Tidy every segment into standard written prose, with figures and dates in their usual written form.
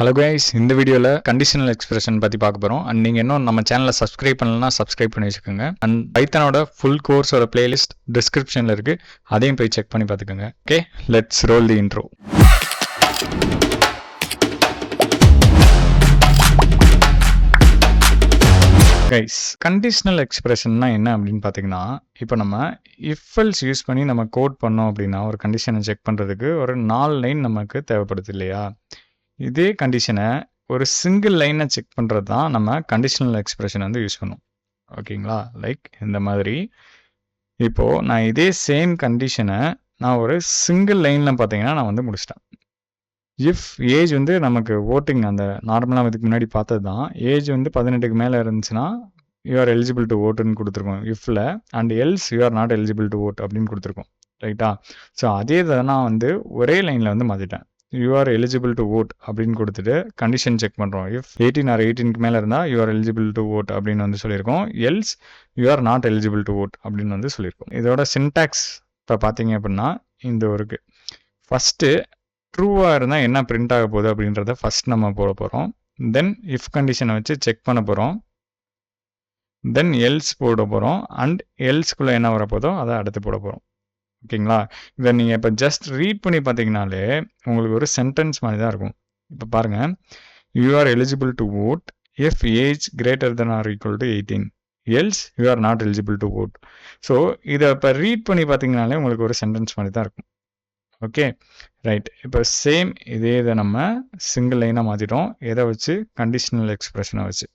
Hello guys, இந்த வீடியோவில் conditional expression பற்றி பார்க்க போகிறோம். அண்ட் நீங்கள் இன்னும் நம்ம சேனலை சப்ஸ்கிரைப் பண்ணலன்னா சப்ஸ்கிரைப் பண்ணி வச்சுக்கோங்க. அண்ட் பைத்தானோட ஃபுல் கோர்ஸோட பிளேலிஸ்ட் டிஸ்கிரிப்ஷனில் இருக்குது, அதையும் போய் செக் பண்ணி பார்த்துக்கோங்க. Okay, let's roll the intro. Guys, conditional எக்ஸ்பிரஷன்னா என்ன அப்படின்னு பார்த்தீங்கன்னா, இப்போ நம்ம இஃப் எல்ஸ் யூஸ் பண்ணி நம்ம கோட் பண்ணோம் அப்படின்னா ஒரு கண்டிஷனை செக் பண்ணுறதுக்கு ஒரு 4 லைன் நமக்கு தேவைப்படுது இல்லையா? இதே கண்டிஷனை ஒரு சிங்கிள் லைனை செக் பண்ணுறது தான் நம்ம கண்டிஷனல் எக்ஸ்பிரஷன் வந்து யூஸ் பண்ணுவோம். ஓகேங்களா? லைக் இந்த மாதிரி இப்போது நான் இதே சேம் கண்டிஷனை நான் ஒரு சிங்கிள் லைனில் பார்த்தீங்கன்னா நான் வந்து முடிச்சிட்டேன். இஃப் ஏஜ் வந்து நமக்கு ஓட்டிங் அந்த நார்மலாக இதுக்கு முன்னாடி பார்த்தது தான். ஏஜ் வந்து 18க்கு மேலே இருந்துச்சுன்னா யூஆர் எலிஜிபிள் டு ஓட்டுன்னு கொடுத்துருக்கோம் இஃப்பில். And else you are not eligible to vote அப்படின்னு கொடுத்துருக்கோம். ரைட்டா? ஸோ அதே தான் நான் வந்து ஒரே லைனில் வந்து மாற்றிட்டேன். யூஆர் எலிஜிபிள் டு ஓட் அப்படின்னு கொடுத்துட்டு கண்டிஷன் செக் பண்ணுறோம். இஃப் 18 ஆர் 18க்கு மேலே இருந்தால் யூஆர் எலிஜிபிள் டு ஓட் அப்படின்னு வந்து சொல்லியிருக்கோம். Else you are not eligible to vote அப்படின்னு வந்து சொல்லியிருக்கோம். இதோட சின்டாக்ஸ் இப்போ பார்த்தீங்க அப்படின்னா இந்த ஒருக்கு ஃபஸ்ட்டு ட்ரூவாக இருந்தால் என்ன பிரிண்ட் ஆக போகுது அப்படின்றத ஃபஸ்ட் நம்ம போட போகிறோம். தென் இஃப் கண்டிஷனை வச்சு செக் பண்ண போகிறோம். தென் எல்ஸ் போட போகிறோம். அண்ட் எல்ஸ்குள்ளே என்ன வரப்போதோ அதை அடுத்து போட போகிறோம். ஓகேங்களா? இதை நீங்கள் இப்போ ஜஸ்ட் ரீட் பண்ணி பார்த்தீங்கனாலே உங்களுக்கு ஒரு சென்டென்ஸ் மாதிரி தான் இருக்கும். இப்போ பாருங்கள், you're eligible to vote if age greater than or equal to 18, else you are not eligible to vote. So இதை இப்போ ரீட் பண்ணி பார்த்தீங்கனாலே உங்களுக்கு ஒரு சென்டென்ஸ் மாதிரி தான் இருக்கும். Okay, right. இப்போ சேம் இதே இதை நம்ம சிங்கிள் லைனாக மாற்றிட்டோம். எதை வச்சு? கண்டிஷனல் எக்ஸ்பிரஷனை வச்சு.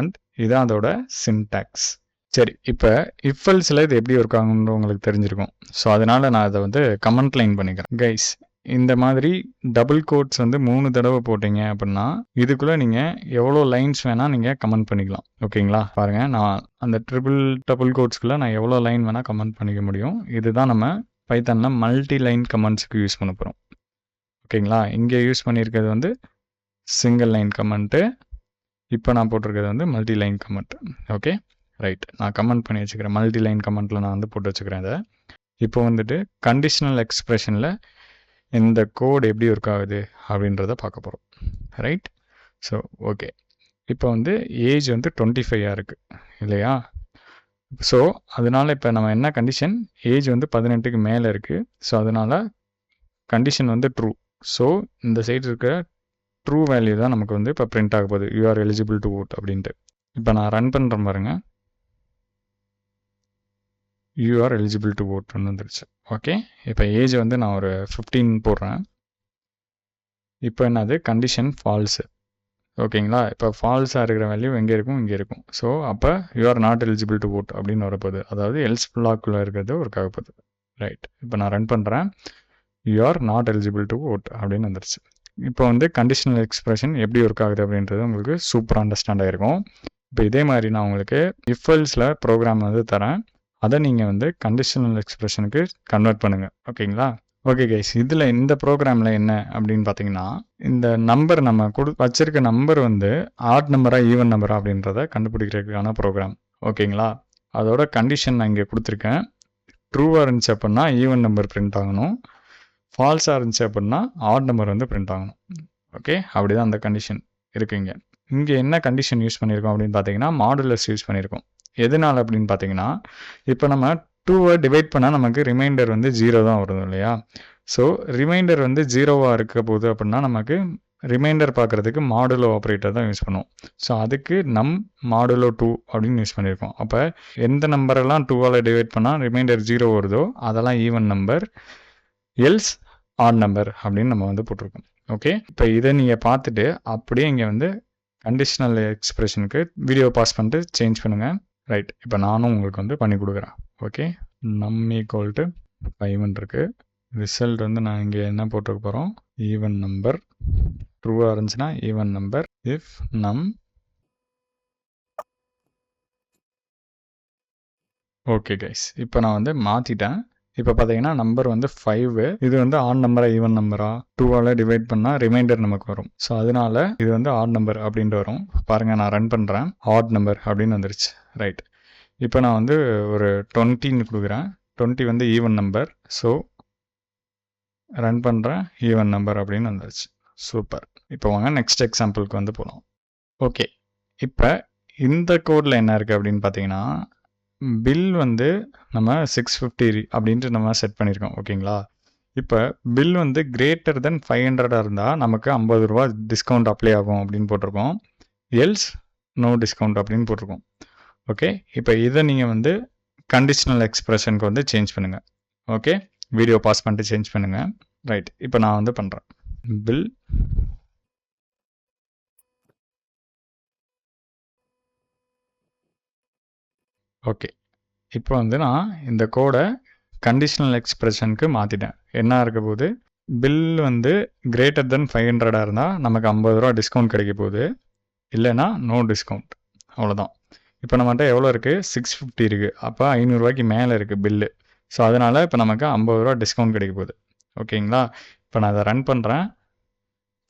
அண்ட் இதான் அதோட சின்டாக்ஸ். சரி, இப்போ இஃப் எல்ஸில் இது எப்படி ஒர்க் ஆகும்னு உங்களுக்கு தெரிஞ்சிருக்கும். ஸோ அதனால் நான் அதை வந்து கமெண்ட் லைன் பண்ணிக்கிறேன். கைஸ், இந்த மாதிரி டபுள் கோட்ஸ் வந்து 3 தடவை போட்டிங்க அப்படின்னா இதுக்குள்ளே நீங்கள் எவ்வளோ லைன்ஸ் வேணால் நீங்கள் கமெண்ட் பண்ணிக்கலாம். ஓகேங்களா? பாருங்கள், நான் அந்த டபுள் கோட்ஸ்குள்ளே நான் எவ்வளோ லைன் வேணால் கமெண்ட் பண்ணிக்க முடியும். இதுதான் நம்ம பைத்தானில் மல்டி லைன் கமெண்ட்ஸுக்கு யூஸ் பண்ண போகிறோம். ஓகேங்களா? இங்கே யூஸ் பண்ணியிருக்கிறது வந்து சிங்கிள் லைன் கமெண்ட்டு. இப்போ நான் போட்டிருக்கிறது வந்து multi line comment. Okay, right. நான் கமெண்ட் பண்ணி வச்சுக்கிறேன். மல்டி லைன் கமெண்ட்டில் நான் வந்து போட்டு வச்சுக்கிறேன் இதை. இப்போ வந்துட்டு கண்டிஷனல் எக்ஸ்பிரஷனில் இந்த கோட் எப்படி ஒர்க் ஆகுது அப்படின்றத பார்க்க போகிறோம். ரைட்? ஸோ ஓகே, இப்போ வந்து ஏஜ் வந்து 25 இருக்குது இல்லையா? ஸோ அதனால் இப்போ நம்ம என்ன கண்டிஷன்? ஏஜ் வந்து 18க்கு மேலே இருக்குது. ஸோ அதனால் கண்டிஷன் வந்து ட்ரூ. ஸோ இந்த சைடு இருக்கிற ட்ரூ வேல்யூ தான் நமக்கு வந்து இப்போ பிரிண்ட் ஆக போகுது. யூஆர் எலிஜிபிள் டு ஓட் அப்படின்ட்டு. இப்போ நான் ரன் பண்ணுறேன் பாருங்க, யூஆர் எலிஜிபிள் டு ஓட்னு வந்துருச்சு. ஓகே, இப்போ ஏஜ் வந்து நான் ஒரு 15 போடுறேன். இப்போ என்னது? Condition falls. ஓகேங்களா? இப்போ ஃபால்ஸாக இருக்கிற வேல்யூ எங்கே இருக்கும்? இங்கே இருக்கும். ஸோ அப்போ you're not eligible to vote அப்படின்னு வரப்போகுது. அதாவது எல்ஸ் பிளாக்குள்ளே இருக்கிறது ஒர்க் ஆக போகுது. ரைட். இப்போ நான் ரன் பண்ணுறேன், you're not eligible to vote அப்படின்னு வந்துருச்சு. இப்போ வந்து கண்டிஷனல் எக்ஸ்பிரஷன் எப்படி ஒர்க் ஆகுது அப்படின்றது உங்களுக்கு சூப்பராக அண்டர்ஸ்டாண்ட் ஆகிருக்கும். இப்போ இதே மாதிரி நான் உங்களுக்கு இஃப் எல்ஸில் ப்ரோக்ராம் வந்து தரேன். அதை நீங்கள் வந்து கண்டிஷனல் எக்ஸ்பிரஷனுக்கு கன்வெர்ட் பண்ணுங்கள். ஓகேங்களா? ஓகே கைஸ், இதில் இந்த ப்ரோக்ராமில் என்ன அப்படின்னு பார்த்தீங்கன்னா, இந்த நம்பர் நம்ம வச்சிருக்க நம்பர் வந்து ஆட் நம்பரா ஈவன் நம்பரா அப்படின்றத கண்டுபிடிக்கிறதுக்கான ப்ரோக்ராம். ஓகேங்களா? அதோட கண்டிஷன் நான் இங்கே கொடுத்துருக்கேன். ட்ரூவாக இருந்துச்சு அப்படின்னா ஈவன் நம்பர் பிரிண்ட் ஆகணும். ஃபால்ஸாக இருந்துச்சு அப்படின்னா ஆட் நம்பர் வந்து பிரிண்ட் ஆகணும். ஓகே, அப்படி தான் அந்த கண்டிஷன் இருக்குங்க. இங்கே என்ன கண்டிஷன் யூஸ் பண்ணியிருக்கோம் அப்படின்னு பார்த்தீங்கன்னா, மாடுலஸ் யூஸ் பண்ணியிருக்கோம். எதனால் அப்படின்னு பார்த்தீங்கன்னா, இப்போ நம்ம 2வை டிவைட் பண்ணால் நமக்கு ரிமைண்டர் வந்து 0 தான் வரும் இல்லையா? ஸோ ரிமைண்டர் வந்து 0வாக இருக்க போகுது அப்படின்னா நமக்கு ரிமைண்டர் பார்க்குறதுக்கு மாடுலோ ஆப்ரேட்டர் தான் யூஸ் பண்ணுவோம். ஸோ அதுக்கு மாடுலோ 2 அப்படின்னு யூஸ் பண்ணியிருக்கோம். அப்போ எந்த நம்பரெல்லாம் 2வால் டிவைட் பண்ணால் ரிமைண்டர் 0 வருதோ அதெல்லாம் even number, else add number அப்படின்னு நம்ம வந்து போட்டிருக்கோம். ஓகே, இப்போ இதை நீங்கள் பார்த்துட்டு அப்படியே இங்கே வந்து கண்டிஷனல் எக்ஸ்பிரஷனுக்கு வீடியோ பாஸ் பண்ணிட்டு சேஞ்ச் பண்ணுங்கள். ரைட், இப்போ நானும் உங்களுக்கு வந்து பண்ணி கொடுக்குறேன். ஓகே, நம் ஈக்குவல் டு 5 இருக்குது. ரிசல்ட் வந்து நான் இங்கே என்ன போட்டுக்க போகிறோம்? Even number. ட்ரூவாக இருந்துச்சுன்னா ஈவன் நம்பர். இஃப் நம். ஓகே கைஸ், இப்போ நான் வந்து மாற்றிட்டேன். இப்போ பார்த்தீங்கன்னா நம்பர் வந்து 5. இது வந்து ஆட் நம்பரா ஈவன் நம்பரா? 2வால் டிவைட் பண்ணால் ரிமைண்டர் நமக்கு வரும். ஸோ அதனால இது வந்து ஆட் நம்பர் அப்படின்ட்டு வரும். பாருங்கள், நான் ரன் பண்ணுறேன், ஆட் நம்பர் அப்படின்னு வந்துருச்சு. ரைட், இப்போ நான் வந்து ஒரு 20ன்னு கொடுக்குறேன். 20 வந்து ஈவன் நம்பர். ஸோ ரன் பண்ணுறேன், ஈவன் நம்பர் அப்படின்னு வந்துருச்சு. சூப்பர். இப்போ வாங்க நெக்ஸ்ட் எக்ஸாம்பிளுக்கு வந்து போகலாம். ஓகே, இப்போ இந்த கோடில் என்ன இருக்குது அப்படின்னு பார்த்தீங்கன்னா, பில் வந்து நம்ம 650 அப்படின்ட்டு நம்ம செட் பண்ணியிருக்கோம். ஓகேங்களா? இப்போ பில் வந்து கிரேட்டர் தென் 500 இருந்தால் நமக்கு 50 ரூபா டிஸ்கவுண்ட் அப்ளை ஆகும் அப்படின்னு போட்டிருக்கோம். எல்ஸ் நோ டிஸ்கவுண்ட் அப்படின்னு போட்டிருக்கோம். ஓகே, இப்போ இதை நீங்கள் வந்து கண்டிஷனல் எக்ஸ்பிரஷனுக்கு வந்து சேஞ்ச் பண்ணுங்கள். ஓகே, வீடியோ பாஸ் பண்ணிட்டு சேஞ்ச் பண்ணுங்கள். ரைட், இப்போ நான் வந்து பண்ணுறேன். பில் ஓகே, இப்போ வந்து நான் இந்த கோடை கண்டிஷனல் எக்ஸ்பிரஷனுக்கு மாற்றிட்டேன். என்ன இருக்க போகுது, பில் வந்து கிரேட்டர் தென் 500 இருந்தால் நமக்கு 50 ரூபா டிஸ்கவுண்ட் கிடைக்க போகுது, இல்லைன்னா நோ டிஸ்கவுண்ட். அவ்வளோதான். இப்போ நம்மகிட்ட எவ்வளோ இருக்குது, 650 இருக்குது. அப்போ 500 ரூபாய்க்கு மேலே இருக்குது பில்லு. ஸோ அதனால் இப்போ நமக்கு 50 ரூபா டிஸ்கவுண்ட் கிடைக்க போகுது. ஓகேங்களா? இப்போ நான் அதை ரன் பண்ணுறேன்.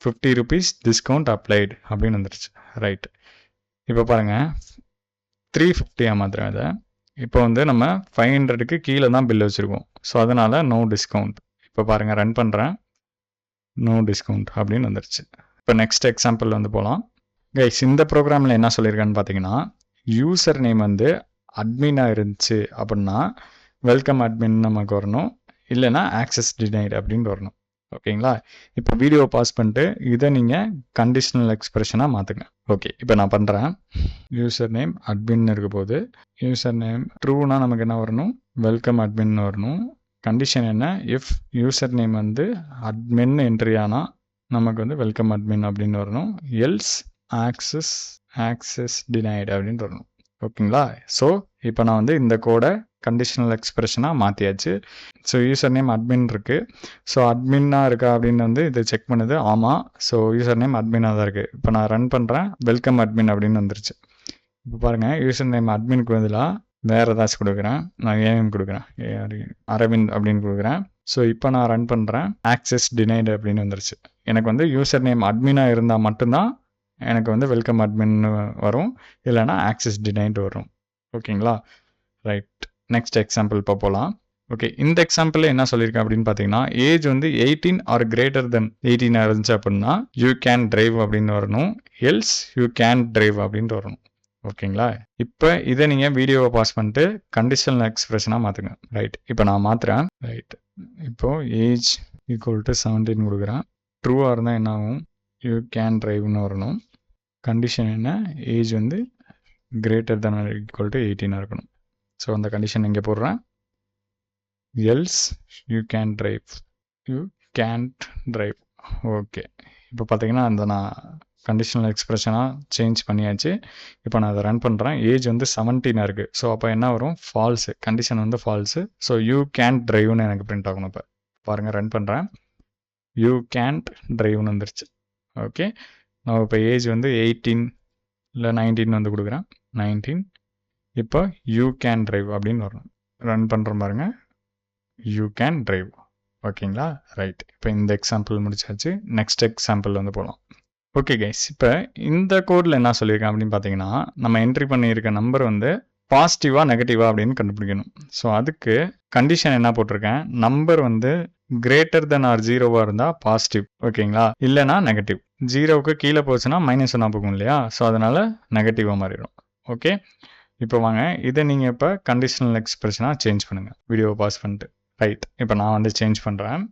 50 rupees டிஸ்கவுண்ட் அப்ளைடு அப்படின்னு வந்துருச்சு. ரைட், இப்போ பாருங்கள் 350 மாத்திரம் இதை. இப்போ வந்து நம்ம 500க்கு கீழே தான் பில் வச்சுருக்கோம். ஸோ அதனால் நோ டிஸ்கவுண்ட். இப்போ பாருங்கள் ரன் பண்ணுறேன், நோ டிஸ்கவுண்ட் அப்படின்னு வந்துருச்சு. இப்போ நெக்ஸ்ட் எக்ஸாம்பிள் வந்து போகலாம். கைஸ், இந்த ப்ரோக்ராமில் என்ன சொல்லியிருக்கான்னு பார்த்தீங்கன்னா, யூசர் நேம் வந்து அட்மினாக இருந்துச்சு அப்படின்னா வெல்கம் அட்மின் நமக்கு வரணும், இல்லைனா ஆக்சஸ் டினைடு அப்படின்னு வரணும். ஓகேங்களா? இப்போ வீடியோ பாஸ் பண்ணிட்டு இதை நீங்கள் கண்டிஷனல் எக்ஸ்பிரஷனாக மாற்றுங்க. ஓகே, இப்போ நான் பண்ணுறேன். யூசர் நேம் அட்மின் இருக்க போது, யூசர் நேம் ட்ரூனா நமக்கு என்ன வரணும், வெல்கம் அட்மின் வரணும். கண்டிஷன் என்ன, இஃப் யூசர் நேம் வந்து அட்மின் என்ட்ரி ஆனால் நமக்கு வந்து வெல்கம் அட்மின் அப்படின்னு வரணும், எல்ஸ் ஆக்சஸ் டினைடு அப்படின்னு வரணும். ஓகேங்களா? ஸோ இப்போ நான் வந்து இந்த கோடை கண்டிஷனல் எக்ஸ்பிரஷனாக மாற்றியாச்சு. ஸோ யூசர் நேம் அட்மின் இருக்குது. ஸோ அட்மின்னாக இருக்கா அப்படின்னு வந்து இதை செக் பண்ணுது. ஆமாம், ஸோ யூசர் நேம் அட்மினாக தான் இருக்குது. இப்போ நான் ரன் பண்ணுறேன், வெல்கம் அட்மின் அப்படின்னு வந்துருச்சு. இப்போ பாருங்கள், யூசர் நேம் அட்மினுக்கு பதிலாக வேறு ஏதாச்சும் கொடுக்குறேன். நான் ஏஎம் கொடுக்குறேன், அரவிந்த் அப்படின்னு கொடுக்குறேன். ஸோ இப்போ நான் ரன் பண்ணுறேன், ஆக்சஸ் டினைடு அப்படின்னு வந்துருச்சு. எனக்கு வந்து யூசர் நேம் அட்மினாக இருந்தால் மட்டும்தான் எனக்கு வந்து வெல்கம் அட்மின் வரும், இல்லைனா ஆக்சஸ் டினைடு வரும். ஓகேங்களா? ரைட், நெக்ஸ்ட் எக்ஸாம்பிள் இப்போ போகலாம். ஓகே, இந்த எக்ஸாம்பிளில் என்ன சொல்லியிருக்கேன் அப்படின்னு பார்த்தீங்கன்னா, ஏஜ் வந்து 18 ஆர் கிரேட்டர் தென் 18 இருந்துச்சு அப்படின்னா யூ கேன் டிரைவ் அப்படின்னு வரணும், எல்ஸ் யூ கேன் டிரைவ் அப்படின்ட்டு வரணும். ஓகேங்களா? இப்போ இதை நீங்கள் வீடியோவை பாஸ் பண்ணிட்டு கண்டிஷனல் எக்ஸ்பிரஷனாக மாற்றுங்க. ரைட், இப்போ நான் மாற்றுறேன். ரைட், இப்போது ஏஜ் ஈக்குவல் டு 17 கொடுக்குறேன். ட்ரூவாக இருந்தால் என்ன ஆகும், யூ கேன் டிரைவ்னு வரணும். கண்டிஷன் என்ன, ஏஜ் வந்து greater than or equal to 18 இருக்கணும். ஸோ அந்த கண்டிஷன் இங்கே போடுறேன், else you can drive. Okay, இப்போ பார்த்தீங்கன்னா அந்த நான் கண்டிஷனல் எக்ஸ்பிரஷனாக சேஞ்ச் பண்ணியாச்சு. இப்போ நான் அதை ரன் பண்ணுறேன். ஏஜ் வந்து 17 இருக்குது. ஸோ அப்போ என்ன வரும், ஃபால்ஸு. கண்டிஷன் வந்து ஃபால்ஸு. ஸோ யூ கேன் டிரைவ்னு எனக்கு பிரிண்ட் ஆகணும். இப்போ பாருங்கள், ரன் பண்ணுறேன், யூ கேன்ட் டிரைவ்னு வந்துருச்சு. ஓகே, நான் இப்போ ஏஜ் வந்து 18 இல்லை 19 வந்து கொடுக்குறேன், 19. இப்போ யூ கேன் டிரைவ் அப்படின்னு வரணும். ரன் பண்ணுற பாருங்க, யூ கேன் டிரைவ். ஓகேங்களா? ரைட், இப்போ இந்த எக்ஸாம்பிள் முடிச்சாச்சு. நெக்ஸ்ட் எக்ஸாம்பிள் வந்து போகலாம். ஓகே கைஸ், இப்போ இந்த கோடில் என்ன சொல்லியிருக்கேன் அப்படின்னு பார்த்தீங்கன்னா, நம்ம என்ட்ரி பண்ணியிருக்க நம்பர் வந்து பாசிட்டிவா நெகட்டிவா அப்படின்னு கண்டுபிடிக்கணும். ஸோ அதுக்கு கண்டிஷன் என்ன போட்டிருக்கேன், நம்பர் வந்து கிரேட்டர் தென் ஆர் 0வா இருந்தால் பாசிட்டிவ். ஓகேங்களா? இல்லைனா நெகட்டிவ். 0க்கு கீழே போச்சுன்னா -1 போகும் இல்லையா? ஸோ அதனால் நெகட்டிவாக மாறிடும். ஓகே, இப்போ வாங்க இதை நீங்கள் இப்போ கண்டிஷனல் எக்ஸ்பிரஷனாக சேஞ்ச் பண்ணுங்கள், வீடியோவை பாஸ் பண்ணிட்டு. ரைட், இப்போ நான் வந்து சேஞ்ச் பண்ணுறேன்.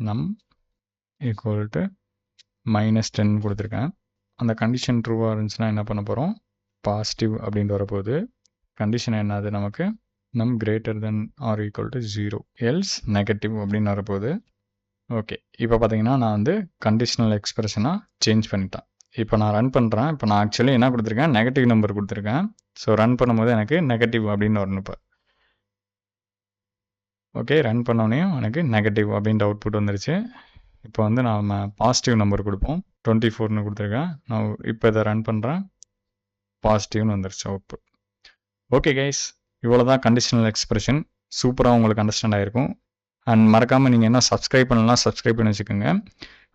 நம் ஈக்குவல் டு -10 கொடுத்துருக்கேன். அந்த கண்டிஷன் ட்ரூவாக இருந்துச்சுன்னா என்ன பண்ண போகிறோம், பாசிட்டிவ் அப்படின்ட்டு வரப்போகுது. கண்டிஷன் என்னது நமக்கு, num greater than or equal to 0, else negative அப்படின்னு வரப்போகுது. ஓகே, இப்போ பார்த்தீங்கன்னா நான் வந்து கண்டிஷனல் எக்ஸ்பிரஷனாக சேஞ்ச் பண்ணிட்டேன். இப்போ நான் ரன் பண்ணுறேன். இப்போ நான் ஆக்சுவலி என்ன கொடுத்துருக்கேன், நெகட்டிவ் நம்பர் கொடுத்துருக்கேன். ஸோ ரன் பண்ணும்போது எனக்கு நெகட்டிவ் அப்படின்னு வரணும். இப்போ ஓகே, ரன் பண்ணோடனே எனக்கு நெகட்டிவ் அப்படின்ட்டு அவுட்புட் வந்துருச்சு. இப்போ வந்து நாம் பாசிட்டிவ் நம்பர் கொடுப்போம், 24ன்னு கொடுத்துருக்கேன். நான் இப்போ இதை ரன் பண்ணுறேன், பாசிட்டிவ்னு வந்துருச்சு அவுட்புட். ஓகே கைஸ், இவ்வளோ தான் கண்டிஷனல் எக்ஸ்பிரஷன். சூப்பராக உங்களுக்கு அண்டர்ஸ்டாண்ட் ஆகிருக்கும். அண்ட் மறக்காமல் நீங்கள் என்ன சப்ஸ்கிரைப் பண்ணலாம், சப்ஸ்கிரைப் பண்ணி வச்சுக்கோங்க.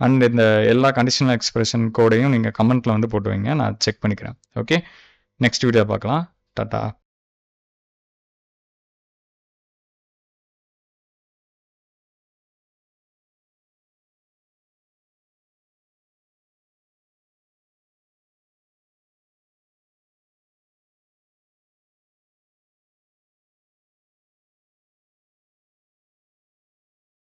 அண்ட் இந்த எல்லா கண்டிஷனல் எக்ஸ்பிரஷன் கோடையும் நீங்கள் கமெண்ட்டில் வந்து போட்டு வைங்க, நான் செக் பண்ணிக்கிறேன். ஓகே, நெக்ஸ்ட் வீடியோ பார்க்கலாம். டாட்டா.